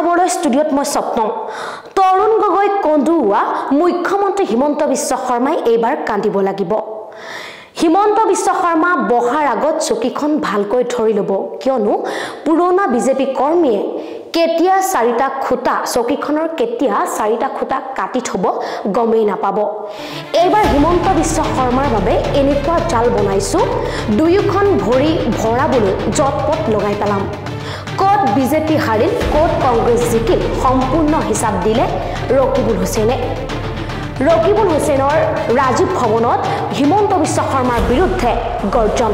খবৰলৈ ষ্টুডিঅ'ত মই স্বপ্নম তৰুণ গগৈ কন্দুৱা মুখ্যমন্ত্ৰী হিমন্ত বিশ্ব শৰ্মাই এইবাৰ কান্দিব লাগিব হিমন্ত বিশ্ব শৰ্মা বহাৰ আগত চকীখন ভালকৈ ধৰি ল'ব কিয়নো পুৰণা বিজেপি কৰ্মীয়ে কেতিয়া চাৰিটা খুটা চকীখনৰ কেতিয়া চাৰিটা খুটা কাটি থব গমেই নাপাব এইবাৰ হিমন্ত বিশ্ব শৰ্মাৰ বাবে এনেকুৱা জাল বনাইছো দুয়োখন ভৰি ভৰাবলৈ জটপট লগাই পেলাম কোট বিজেপি হাৰিল কোট কংগ্ৰেছ জিকিল সম্পূৰ্ণ হিচাপ দিলে ৰকিবুল হুছেইনে ৰকিবুল হুছেইনৰ ৰাজীৱ ভৱনত হিমন্ত বিশ্ব শৰ্মাৰ বিৰুদ্ধে গৰ্জন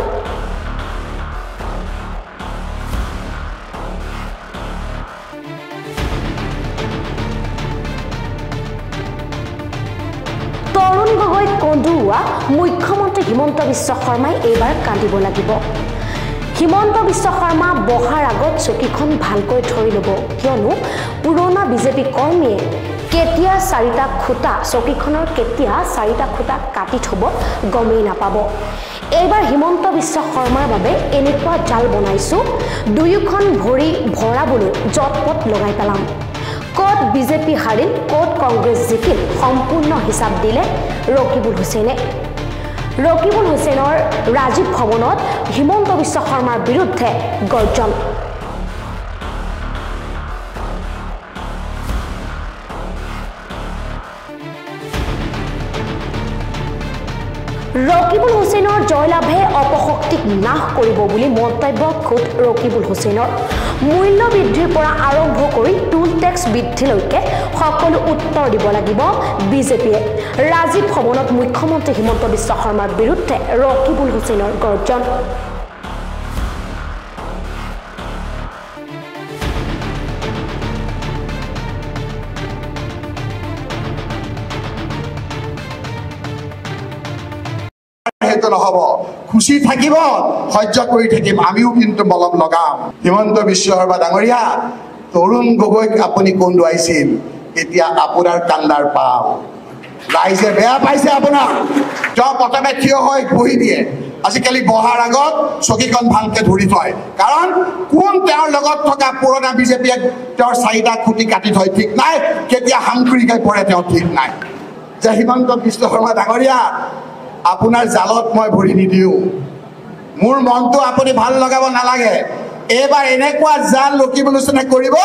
তৰুণ গগৈ কন্দুৱা মুখ্যমন্ত্ৰী হিমন্ত বিশ্ব শৰ্মাই এইবাৰ কান্দিব লাগিব হিমন্ত বিশ্ব শৰ্মা বহাৰ আগত চকীখন ভালকৈ ধৰি ল'ব কিয়নো পুৰণা বিজেপি কৰ্মীয়ে কেতিয়া চাৰিটা খুটা চকীখনৰ কেতিয়া চাৰিটা খুটা কাটি থব গমেই নাপাব এইবাৰ হিমন্ত বিশ্ব শৰ্মাৰ বাবে এনেকুৱা জাল বনাইছো দুয়োখন ভৰি ভৰাবলৈ জটপট লগাই পেলাম কোট বিজেপি হাৰিল কোট কংগ্ৰেছ জিকিল সম্পূৰ্ণ হিচাপ দিলে ৰকিবুল হুছেইনে ৰকিবুল হুছেইনৰ ৰাজীৱ ভৱনত হিমন্ত বিশ্ব শৰ্মাৰ বিৰুদ্ধে গৰ্জন ৰকিবুল হুছেইনৰ জয়লাভে অপশক্তিক নাশ কৰিব বুলি মন্তব্য খুদ ৰকিবুল হুছেইনৰ মূল্য বৃদ্ধিৰ পৰা আৰম্ভ কৰি টুল টেক্স বৃদ্ধিলৈকে সকলো উত্তৰ দিব লাগিব বিজেপিয়ে ৰাজীৱ ভৱনত মুখ্যমন্ত্ৰী হিমন্ত বিশ্ব শৰ্মাৰ বিৰুদ্ধে ৰকিবুল হুছেইনৰ গৰ্জন নহব খুশি থাকিব সহ্য কৰি থাকিম আমিও কিন্তু মলম লগাম হিমন্ত বিশ্ব শৰ্মা ডাঙৰীয়া তৰুণ গগৈক আপুনি কন্দুৱাইছিল এতিয়া আপোনাৰ কান্দাৰ পাও ৰাইজে বেয়া পাইছে আপোনাক তেওঁ প্ৰথমে থিয় হৈ বহি দিয়ে আজিকালি বহাৰ আগত চকীখন ভালকে ধৰি থয় কাৰণ কোন তেওঁৰ লগত থকা পুৰণা বিজেপিয়ে তেওঁৰ চাৰিটা খুটি কাটি থয় ঠিক নাই কেতিয়া হাংকুৰিকাই পৰে তেওঁ ঠিক নাই যে হিমন্ত বিশ্ব শৰ্মা ডাঙৰীয়া আপোনাৰ জালত মই ভৰি নিদিও মোৰ মনটো আপুনি ভাল লগাব নালাগে এবাৰ এনেকুৱা জাল ৰকিবুল হুছেইনে কৰিব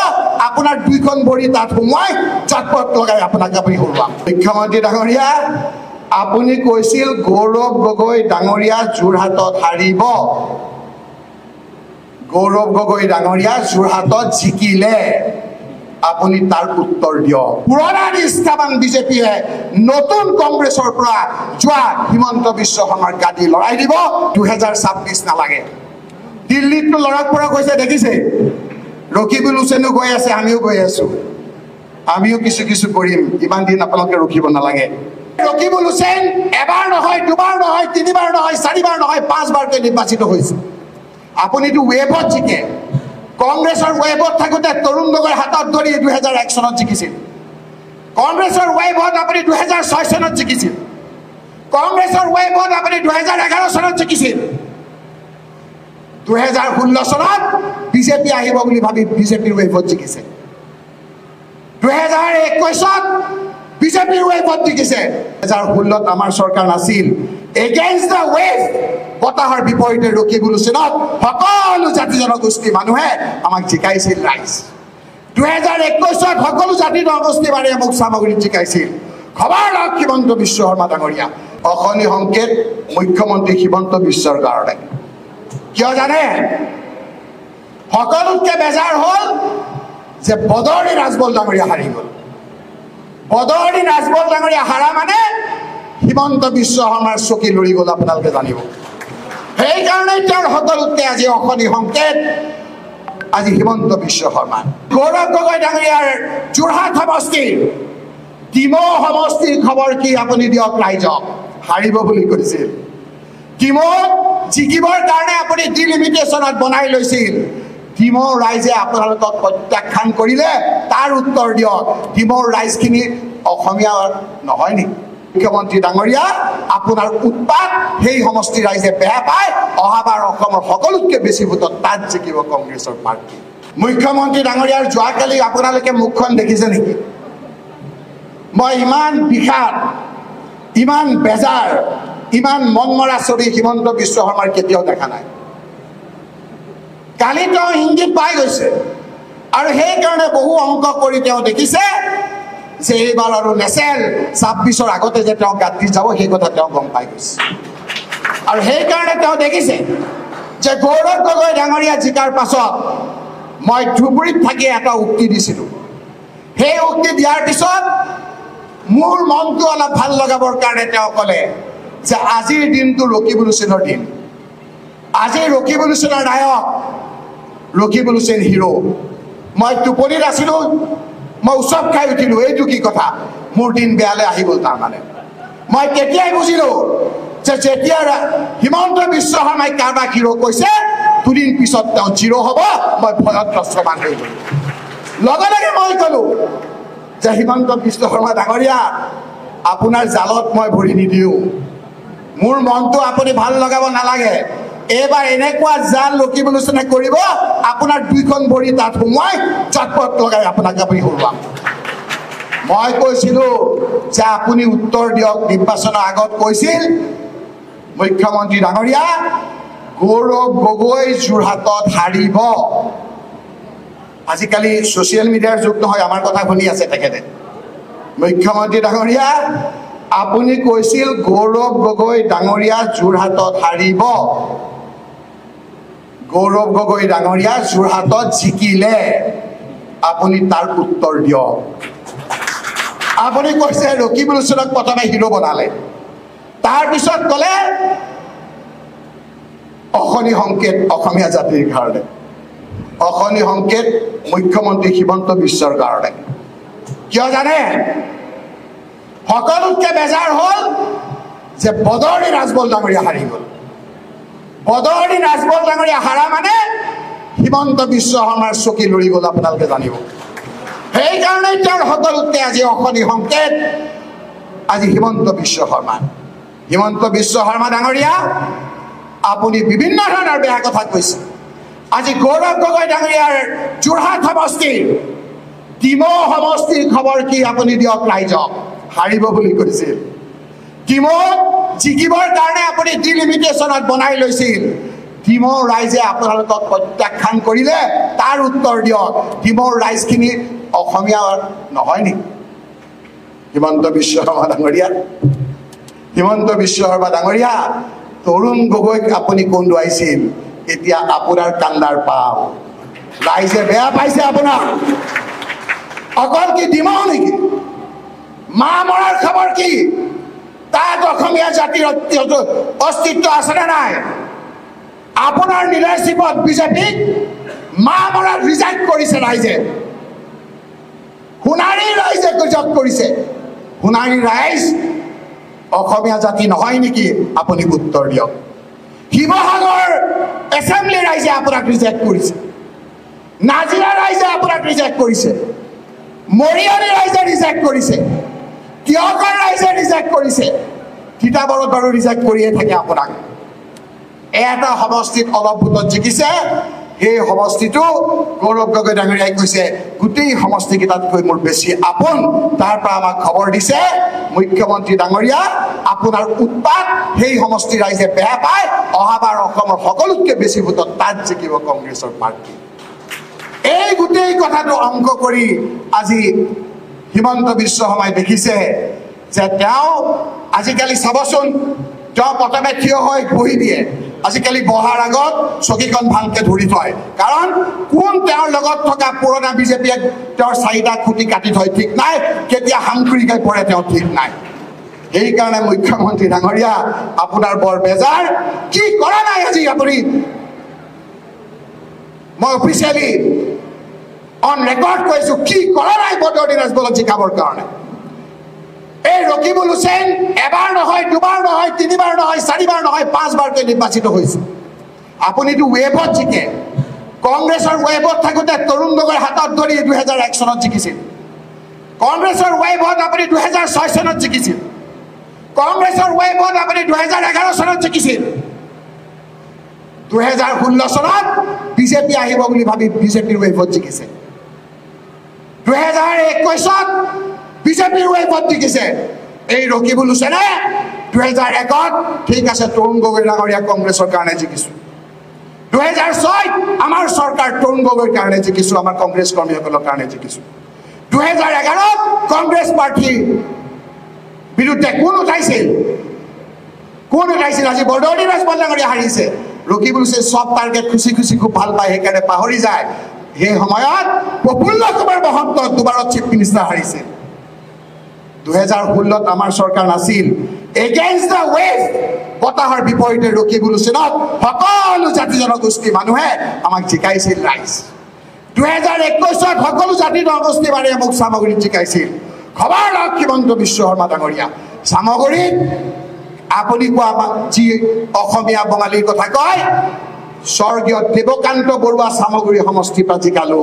আপোনাৰ দুইখন ভৰি তাত সোমাই চটপট লগাই আপোনাক আপুনি হৰুৱাম মুখ্যমন্ত্ৰী ডাঙৰীয়া আপুনি কৈছিল গৌৰৱ গগৈ ডাঙৰীয়া যোৰহাটত হাৰিব গৌৰৱ গগৈ ডাঙৰীয়া যোৰহাটত জিকিলে আপুনি তাৰ উত্তৰ দিয়ক পুৰণা নিষ্ঠাবান বিজেপিয়ে নতুন কংগ্ৰেছৰ পৰা যোৱা হিমন্ত বিশ্ব শৰ্মাৰ গাদী লৰাই দিব 2026 নালাগে দিল্লীত লৰাক পৰা কৈছে দেখিছে ৰকিবুল হুছেইনো গৈ আছে আমিও গৈ আছো আমিও কিছু কিছু কৰিম ইমান দিন আপোনালোকে ৰখিব নালাগে ৰকিবুল হুছেইন এবাৰ নহয় দুবাৰ নহয় তিনিবাৰ নহয় চাৰিবাৰ নহয় পাঁচবাৰকৈ নিৰ্বাচিত হৈছে আপুনিতো ৱেভত জিকে কংগ্ৰেছৰ ৱেভত থাকোতে তৰুণ গগৈৰ হাতত ধৰি 2001 চনত জিকিছিল কংগ্ৰেছৰ ৱেভত আপুনি 2006 চনত জিকিছিল কংগ্ৰেছৰ ৱেভত আপুনি 2011 চনত জিকিছিল 2016 চনত বিজেপি আহিব বুলি ভাবি বিজেপিৰ ৱেভত জিকিছে 2021 বিজেপিৰ ৱেভত জিকিছে 2016 আমাৰ চৰকাৰ নাছিল এগেইনষ্ট দ্য ৱেভ বতাহৰ বিপৰীতে ৰকিবুল হুছেইনক সকলো জাতি জনগোষ্ঠী মানুহে আমাক জিকাইছিল ৰাইজ 2021 সকলো জাতি জনগোষ্ঠী মানুহে মোক সামগ্ৰীত জিকাইছিল খবৰ লওক হিমন্ত বিশ্ব শৰ্মা ডাঙৰীয়া অখনি সংকেত মুখ্যমন্ত্ৰী হিমন্ত বিশ্বৰ কাৰণে কিয় জানে সকলোতকে বেজাৰ হ'ল যে বদৰনি ৰাজবল ডাঙৰীয়া হাৰি গ'ল বদৰনি ৰাজবল ডাঙৰীয়া হাৰা মানে হিমন্ত বিশ্ব শৰ্মাৰ চকী লৰি গ'ল আপোনালোকে জানিব সেইকাৰণে তেওঁৰ সকলোতকে আজি অখনি সংকেত আজি হিমন্ত বিশ্ব শৰ্মা গৌৰৱ গগৈ ডাঙৰীয়াৰ যোৰহাট সমষ্টিৰ ডিমৌ সমষ্টিৰ খবৰ কি আপুনি দিয়ক ৰাইজক হাৰিব বুলি কৈছিল ডিমৌ জিকিবৰ কাৰণে আপুনি ডিলিমিটেশ্যনত বনাই লৈছিল ডিমৌৰ ৰাইজে আপোনালোকক প্ৰত্যাখ্যান কৰিলে তাৰ উত্তৰ দিয়ক ডিমৌৰ ৰাইজখিনি অসমীয়া নহয় নেকি মুখ্যমন্ত্ৰী ডাঙৰীয়া আপোনাৰ উৎপাত সেই সমষ্টি ৰাইজে বেয়া পায় অহাবাৰ অসমৰ সকলোতকৈ বেছি ভোটত তাত জিকিব কংগ্ৰেছৰ পাৰ্টি মুখ্যমন্ত্ৰী ডাঙৰীয়াৰ যোৱাকালি আপোনালোকে মুখখন দেখিছে নেকি? মই ইমান বিষাদ, ইমান বেজাৰ, ইমান মনমৰা ছবি হিমন্ত বিশ্ব শৰ্মাৰ কেতিয়াও দেখা নাই। কালি তেওঁ ইংগিত পাই গৈছে আৰু সেইকাৰণে বহু অংক কৰি তেওঁ দেখিছে যে এইবাৰ আৰু নেচেল ২৬ৰ আগতে যে তেওঁ গাঁত দি যাব সেই কথা তেওঁ গম পাই গৈছে। আৰু সেইকাৰণে তেওঁ দেখিছে যে গৌৰৱ গগৈ ডাঙৰীয়া জিকাৰ পাছত মই ধুবুৰীত থাকি এটা উক্তি দিছিলোঁ। সেই উক্তি দিয়াৰ পিছত মোৰ মনটো অলপ ভাল লগাবৰ কাৰণে তেওঁ ক'লে যে আজিৰ দিনটো ৰকিবুল হুছেইনৰ দিন, আজি ৰকিবুল হুছেইনৰ নায়ক, ৰকিবুল হুছেইন হিৰো। মই টোপনিত আছিলোঁ, মই উৎসৱ খাই উঠিলোঁ। এইটো কি কথা? মোৰ দিন বেয়ালৈ আহি গ'ল। তাৰমানে মই তেতিয়াই বুজিলোঁ যে যেতিয়া হিমন্ত বিশ্ব শৰ্মাই কাৰোবাক হিৰো কৈছে, দুদিন পিছত তেওঁ জিৰ' হ'ব। মই ভয়ত ত্ৰস্তমান হৈ গ'লোঁ। লগে লগে মই ক'লোঁ যে হিমন্ত বিশ্ব শৰ্মা ডাঙৰীয়া, আপোনাৰ জালত মই ভৰি নিদিওঁ। মোৰ মনটো আপুনি ভাল লগাব নালাগে। এইবাৰ এনেকুৱা জাল ৰকিবুল হুছেইনে কৰিব, আপোনাৰ দুইখন ভৰি তাত সোমোৱাই চটপট লগাই আপোনাক আপুনি হৰুৱাম। মই কৈছিলোঁ যে আপুনি উত্তৰ দিয়ক। নিৰ্বাচনৰ আগত কৈছিল মুখ্যমন্ত্ৰী ডাঙৰীয়া, গৌৰৱ গগৈ যোৰহাটত হাৰিব। আজিকালি ছ'চিয়েল মিডিয়াৰ যুগ নহয়, আমাৰ কথা শুনি আছে তেখেতে। মুখ্যমন্ত্ৰী ডাঙৰীয়া, আপুনি কৈছিল গৌৰৱ গগৈ ডাঙৰীয়া যোৰহাটত হাৰিব। গৌৰৱ গগৈ ডাঙৰীয়া যোৰহাটত জিকিলে, আপুনি তাৰ উত্তৰ দিয়ক। আপুনি কৈছে ৰকিবুল হুছেইনক প্ৰথমে হিৰো বনালে, তাৰপিছত ক'লে অশনি সংকেত অসমীয়া জাতিৰ কাৰণে, অশনি সংকেত মুখ্যমন্ত্ৰী হিমন্ত বিশ্বৰ কাৰণে। কিয় জানে? সকলোতকৈ বেজাৰ হ'ল যে বদৰুদ্দিন ৰাজবল ডাঙৰীয়া হাৰি গ'ল। বদৰুদ্দিন ৰাজবল ডাঙৰীয়া হাৰা মানে হিমন্ত বিশ্ব শৰ্মাৰ চকী লৰি গ'ল, আপোনালোকে জানিব। সেইকাৰণে তেওঁৰ সকলোতকৈ আজি অশনি সংকেত আজি হিমন্ত বিশ্ব শৰ্মা। হিমন্ত বিশ্ব শৰ্মা ডাঙৰীয়া, আপুনি বিভিন্ন ধৰণৰ বেয়া কথা কৈছে। আজি গৌৰৱ গগৈ ডাঙৰীয়াৰ যোৰহাট সমষ্টিৰ ডিমৌ সমষ্টিৰ খবৰ কি আপুনি দিয়ক ৰাইজক। হাৰিব বুলি কৈছিল। ডিমৌত জিকিবৰ কাৰণে আপুনি ডিলিমিটেশ্যনত বনাই লৈছিল। ডিমৌৰ ৰাইজে আপোনালোকক প্ৰত্যাখ্যান কৰিলে, তাৰ উত্তৰ দিয়ক। ডিমৌৰ ৰাইজখিনি অসমীয়া নহয় নেকি? হিমন্ত বিশ্ব শৰ্মা ডাঙৰীয়া, হিমন্ত বিশ্ব শৰ্মা ডাঙৰীয়া, তৰুণ গগৈক আপুনি কন্দুৱাইছিল, এতিয়া আপোনাৰ কান্দাৰ পাও। ৰাইজে বেয়া পাইছে আপোনাক। অকল কি ডিমৌ নেকি? মা মৰাৰ খবৰ কি? তাত অসমীয়া জাতিৰ অস্তিত্ব আছেনে নাই? আপোনাৰ লিডাৰশ্বিপত বিজেপিক মা মৰাত ৰিজেক্ট কৰিছে ৰাইজে। সোণাৰীৰ ৰাইজে ৰিজেক্ট কৰিছে। সোণাৰীৰ ৰাইজ অসমীয়া জাতি নহয় নেকি? আপুনি উত্তৰ দিয়ক। শিৱসাগৰ এছেম্বলি ৰাইজে আপোনাক ৰিজেক্ট কৰিছে। নাজিৰা ৰাইজে আপোনাক ৰিজেক্ট কৰিছে। মৰিয়নি ৰাইজে ৰিজেক্ট কৰিছে। তিয়কৰ ৰাইজে ৰিজেক্ট কৰিছে। তিতাবৰত বাৰু ৰিজেক্ট কৰিয়ে থাকে আপোনাক। এটা সমষ্টিত অলপ ভোটত জিকিছে, সেই সমষ্টিটো গৌৰৱ গগৈ ডাঙৰীয়াই কৈছে গোটেই সমষ্টিকেইটাতকৈ মোৰ বেছি আপোন। তাৰ পৰা আমাক খবৰ দিছে মুখ্যমন্ত্ৰী ডাঙৰীয়া, আপোনাৰ উৎপাত সেই সমষ্টি ৰাইজে বেয়া পায়। অহাবাৰ অসমৰ সকলোতকৈ বেছি ভোটত তাত জিকিব কংগ্ৰেছৰ প্ৰাৰ্থী। এই গোটেই কথাটো অংক কৰি আজি হিমন্ত বিশ্ব শৰ্মাই দেখিছে যে তেওঁ আজিকালি চাবচোন, তেওঁ প্ৰথমে থিয় হৈ বহি দিয়ে, আজিকালি বহাৰ আগত চকীখন ভালকে ধৰি থয়। কাৰণ কোন তেওঁৰ লগত থকা পুৰণা বিজেপিয়ে তেওঁৰ 4টা খুঁটি কাটি থয় ঠিক নাই, কেতিয়া সাংকুৰিকাই পৰে তেওঁ ঠিক নাই। সেইকাৰণে মুখ্যমন্ত্ৰী ডাঙৰীয়া, আপোনাৰ বৰ বেজাৰ। কি কৰা নাই আজি আপুনি? মই অফিচিয়েলি অন ৰেকৰ্ড কৈছোঁ, কি কৰা নাই বদৰুদ্দিন ৰাজবলক জিকাবৰ কাৰণে? এই ৰকিবুল হুছেইন এবাৰ নহয়, দুবাৰ নহয়, 3বাৰ নহয়, 4বাৰ নহয়, 5বাৰকৈ নিৰ্বাচিত হৈছে। আপুনিতো ৱেবত জিকে। কংগ্ৰেছৰ ৱেবত থাকোঁতে তৰুণ গগৈৰ হাতত ধৰি 2001 চনত জিকিছিল। কংগ্ৰেছৰ ৱেবত আপুনি 2006 চনত জিকিছিল। কংগ্ৰেছৰ ৱেবত আপুনি 2011 চনত জিকিছিল। 2016 চনত বিজেপি আহিব বুলি ভাবি বিজেপিৰ ৱেভত জিকিছে 2021 বিজেপিৰ ৱেভত জিকিছে এই ৰকিবুল হুছেইনে 2001 ঠিক আছে তৰুণ গগৈ ডাঙৰীয়া কংগ্ৰেছৰ কাৰণে জিকিছো 2006 আমাৰ চৰকাৰ তৰুণ গগৈৰ কাৰণে জিকিছো আমাৰ কংগ্ৰেছ কৰ্মীসকলৰ কাৰণে জিকিছো 2011 কংগ্ৰেছ পাৰ্টি বিৰুদ্ধে কোন উঠাইছিল আজি বৰদৌলি ৰাজপথ ডাঙৰীয়া হাৰিছে ৰকিবুল হুছেইন সব টাৰ্গেট খুচি খুচি খুব ভাল পায় সেইকাৰণে পাহৰি যায় সেই সময়ত প্ৰফুল্ল কুমাৰ মহন্ত দুবাৰত চিফ মিনিষ্টাৰ হাৰিছে 2016 আমাৰ চৰকাৰ নাছিল এগেইনষ্ট দ্য ৱেভ বতাহৰ বিপৰীতে ৰকিবুল হুছেইনক সকলো জাতি জনগোষ্ঠী মানুহে আমাক জিকাইছিল ৰাইজ 2021 সকলো জাতি জনগোষ্ঠী মানুহে মোক সামগ্ৰীত জিকাইছিল খবৰ লওক হিমন্ত বিশ্ব শৰ্মা ডাঙৰীয়া সামগ্ৰীত আপুনি কোৱা যি অসমীয়া বঙালীৰ কথা কয় স্বৰ্গীয় দেৱকান্ত বৰুৱা সামগ্ৰী সমষ্টিৰ পৰা জিকালো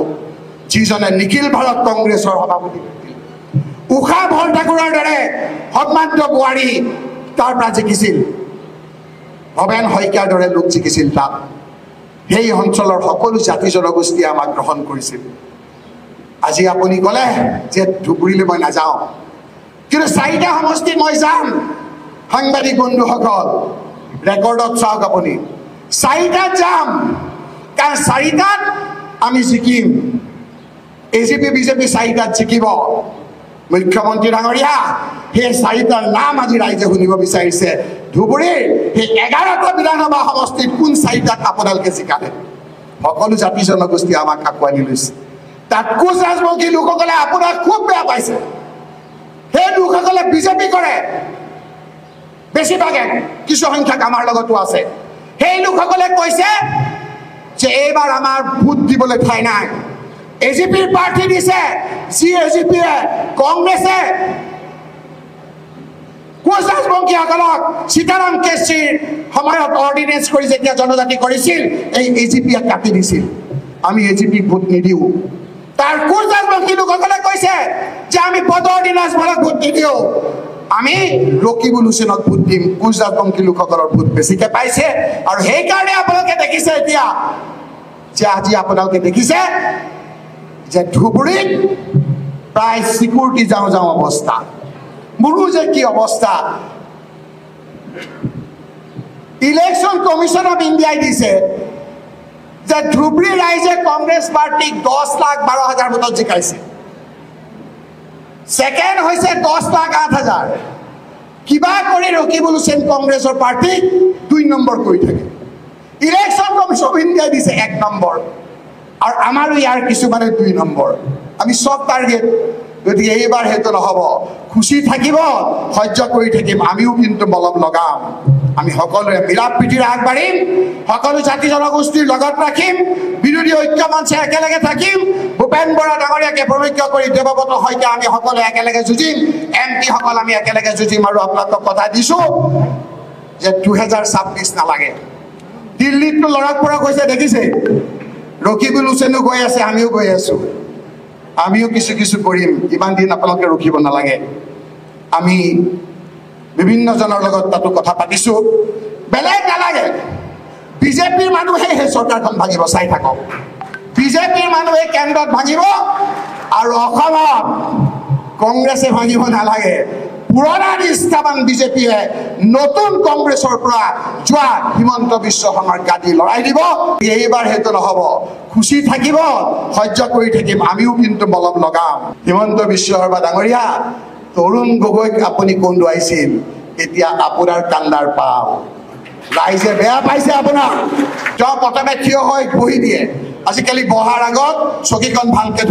যিজনে নিখিল ভাৰত কংগ্ৰেছৰ সভাপতি উষা ভৰঠাকুৰৰ দৰে সন্মানিত বোৱাৰী তাৰ পৰা জিকিছিল ভৱেন শইকীয়াৰ দৰে লোক জিকিছিল তাত সেই অঞ্চলৰ সকলো জাতি জনগোষ্ঠীয়ে আমাক গ্ৰহণ কৰিছিল আজি আপুনি ক'লে যে ধুবুৰীলৈ মই নাযাওঁ কিন্তু 4টা সমষ্টিত মই যাম সাংবাদিক বন্ধুসকল ৰেকৰ্ডত চাওক আপুনি 4টাত যাম কাৰণ 4টাত আমি জিকিম এজিপি বিজেপি 4টাত জিকিব মুখ্যমন্ত্ৰী ডাঙৰীয়া সেই 4টাৰ নাম আজি ৰাইজে শুনিব বিচাৰিছে ধুবুৰীৰ সেই 11টা বিধানসভা সমষ্টিত কোন 4টাত আপোনালোকে জিকালে সকলো জাতি জনগোষ্ঠী আমাক আঁকোৱালি লৈছে তাত কোচ ৰাজবংশী লোকসকলে আপোনাক খুব বেয়া পাইছে সেই লোকসকলে বিজেপি কৰে বেছিভাগে কিছু সংখ্যক আমাৰ লগতো আছে সেই লোকসকলে কৈছে যে এইবাৰ আমাৰ ভোট দিবলৈ ঠাই নাই এজিপিৰ প্ৰাৰ্থী দিছে যি এজিপিয়ে কংগ্ৰেছে কোচ ৰাজবংশীসকলক সীতাৰাম কেছিৰ সময়ত অৰ্ডিনেন্স কৰি যেতিয়া জনজাতি কৰিছিল এই এজিপিয়ে কাটি দিছিল আমি এজিপিক ভোট নিদিওঁ তাৰ কোচ ৰাজবংশী লোকসকলে কৈছে যে আমি পদৰ দিনাজ ভাৰত ভোট নিদিওঁ আমি ৰকিবুল হুছেইনক ভোট দিম কোচ ৰাজবংশী লোকসকলৰ ভোট বেছিকৈ পাইছে আৰু সেইকাৰণে আপোনালোকে দেখিছে এতিয়া যে আজি আপোনালোকে দেখিছে যে ধুবুৰীত প্ৰায় সিকিউৰিটি যাওঁ যাওঁ অৱস্থা মোৰো যে কি অৱস্থা ইলেকশ্যন কমিশ্যন অফ ইণ্ডিয়াই দিছে যে ধুবুৰী ৰাইজে কংগ্ৰেছ পাৰ্টিক 10,12,000 ভোটত জিকাইছে সেকেন্ড হৈছে 10,08,000 কিবা কৰি ৰকিবুল হুছেইন কংগ্ৰেছৰ পাৰ্টিক 2 নম্বৰ কৰি থাকে ইলেকশ্যন কমিশ্যন অফ ইণ্ডিয়াই দিছে 1 নম্বৰ আৰু আমাৰো ইয়াৰ কিছুমানে 2 নম্বৰ আমি সব টাৰ্গেট গতিকে এইবাৰ হেতু নহব খুশি থাকিব সহ্য কৰি থাকিম আমিও কিন্তু মলম লগাম আমি সকলোৱে মিলা প্ৰীতিৰে আগবাঢ়িম সকলো জাতি জনগোষ্ঠীৰ লগত ৰাখিম বিৰোধী ঐক্য মঞ্চে একেলগে থাকিম ভূপেন বৰা ডাঙৰীয়াকে প্ৰমুখ্য কৰি দেৱব্ৰত শইকীয়া আমি সকলোৱে একেলগে যুঁজিম এমপি সকল আমি একেলগে যুঁজিম আৰু আপোনালোকক কথা দিছো যে 2026 নালাগে দিল্লীত লৰাক পৰা কৈছে দেখিছে ৰকিবুল হুছেইনো গৈ আছে আমিও গৈ আছো আমিও কিছু কিছু কৰিম ইমান দিন আপোনালোকে ৰখিব নালাগে আমি বিভিন্ন জনৰ লগত তাতো কথা পাতিছো বেলেগ নালাগে বিজেপিৰ মানুহে সেই চৰকাৰখন ভাঙিব চাই থাকক বিজেপিৰ মানুহে কেন্দ্ৰত ভাঙিব আৰু অসমত কংগ্ৰেছে ভাঙিব নালাগে পুৰণা নিষ্ঠাবান বিজেপিয়ে নতুন কংগ্ৰেছৰ পৰা যোৱা হিমন্ত বিশ্ব শৰ্মাৰ গাদী লৰাই দিব এইবাৰ হেতু নহব খুশি থাকিব সহ্য কৰি থাকিম আমিও কিন্তু মলম লগাম হিমন্ত বিশ্ব শৰ্মা ডাঙৰীয়া তৰুণ গগৈক আপুনি কন্দুৱাইছিল এতিয়া আপোনাৰ কান্দাৰ পাল ৰাইজে বেয়া পাইছে আপোনাক তেওঁ প্ৰথমে থিয় হৈ বহি দিয়ে আজিকালি বহাৰ আগত চকীখন ভালকে